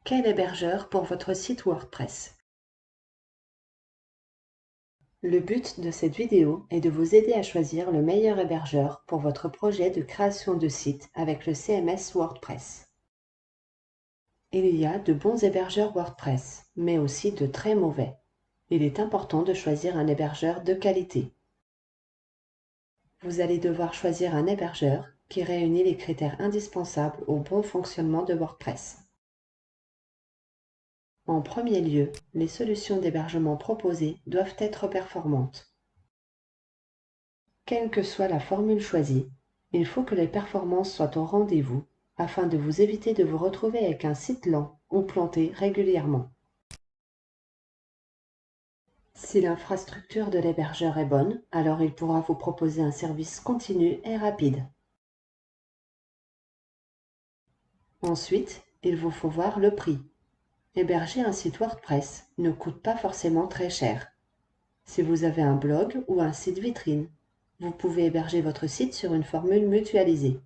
Quel hébergeur pour votre site WordPress? Le but de cette vidéo est de vous aider à choisir le meilleur hébergeur pour votre projet de création de site avec le CMS WordPress. Il y a de bons hébergeurs WordPress, mais aussi de très mauvais. Il est important de choisir un hébergeur de qualité. Vous allez devoir choisir un hébergeur qui réunit les critères indispensables au bon fonctionnement de WordPress. En premier lieu, les solutions d'hébergement proposées doivent être performantes. Quelle que soit la formule choisie, il faut que les performances soient au rendez-vous afin de vous éviter de vous retrouver avec un site lent ou planté régulièrement. Si l'infrastructure de l'hébergeur est bonne, alors il pourra vous proposer un service continu et rapide. Ensuite, il vous faut voir le prix. Héberger un site WordPress ne coûte pas forcément très cher. Si vous avez un blog ou un site vitrine, vous pouvez héberger votre site sur une formule mutualisée.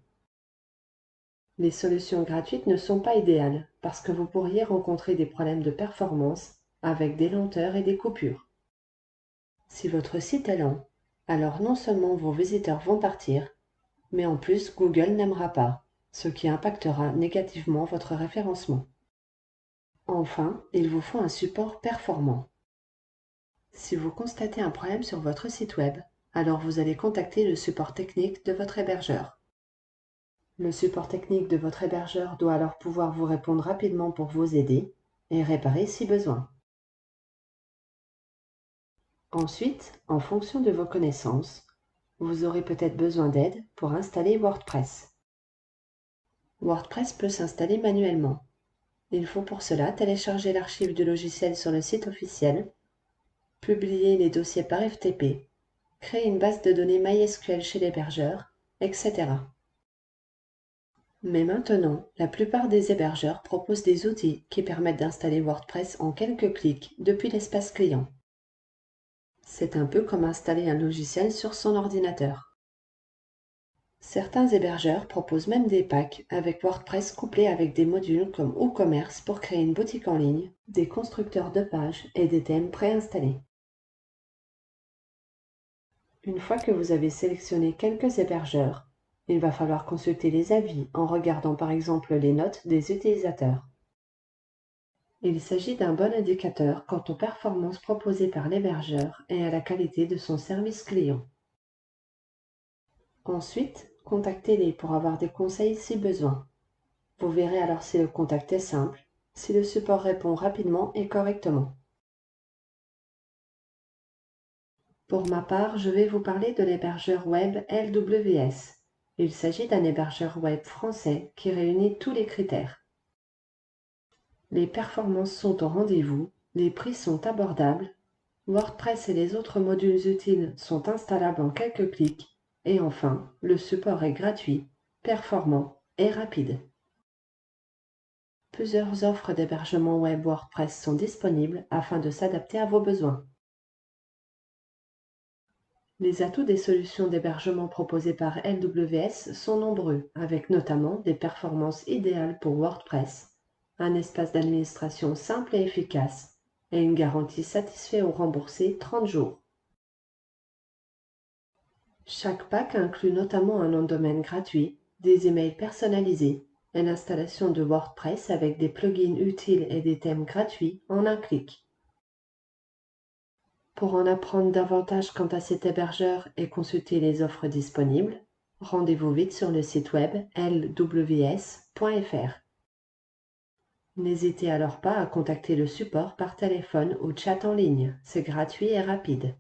Les solutions gratuites ne sont pas idéales parce que vous pourriez rencontrer des problèmes de performance avec des lenteurs et des coupures. Si votre site est lent, alors non seulement vos visiteurs vont partir, mais en plus Google n'aimera pas, ce qui impactera négativement votre référencement. Enfin, il vous faut un support performant. Si vous constatez un problème sur votre site web, alors vous allez contacter le support technique de votre hébergeur. Le support technique de votre hébergeur doit alors pouvoir vous répondre rapidement pour vous aider et réparer si besoin. Ensuite, en fonction de vos connaissances, vous aurez peut-être besoin d'aide pour installer WordPress. WordPress peut s'installer manuellement. Il faut pour cela télécharger l'archive du logiciel sur le site officiel, publier les dossiers par FTP, créer une base de données MySQL chez l'hébergeur, etc. Mais maintenant, la plupart des hébergeurs proposent des outils qui permettent d'installer WordPress en quelques clics depuis l'espace client. C'est un peu comme installer un logiciel sur son ordinateur. Certains hébergeurs proposent même des packs avec WordPress couplés avec des modules comme WooCommerce pour créer une boutique en ligne, des constructeurs de pages et des thèmes préinstallés. Une fois que vous avez sélectionné quelques hébergeurs, il va falloir consulter les avis en regardant par exemple les notes des utilisateurs. Il s'agit d'un bon indicateur quant aux performances proposées par l'hébergeur et à la qualité de son service client. Ensuite, contactez-les pour avoir des conseils si besoin. Vous verrez alors si le contact est simple, si le support répond rapidement et correctement. Pour ma part, je vais vous parler de l'hébergeur web LWS. Il s'agit d'un hébergeur web français qui réunit tous les critères. Les performances sont au rendez-vous, les prix sont abordables, WordPress et les autres modules utiles sont installables en quelques clics, et enfin, le support est gratuit, performant et rapide. Plusieurs offres d'hébergement web WordPress sont disponibles afin de s'adapter à vos besoins. Les atouts des solutions d'hébergement proposées par LWS sont nombreux, avec notamment des performances idéales pour WordPress, un espace d'administration simple et efficace, et une garantie satisfait ou remboursée 30 jours. Chaque pack inclut notamment un nom de domaine gratuit, des emails personnalisés et l'installation de WordPress avec des plugins utiles et des thèmes gratuits en un clic. Pour en apprendre davantage quant à cet hébergeur et consulter les offres disponibles, rendez-vous vite sur le site web lws.fr. N'hésitez alors pas à contacter le support par téléphone ou chat en ligne, c'est gratuit et rapide.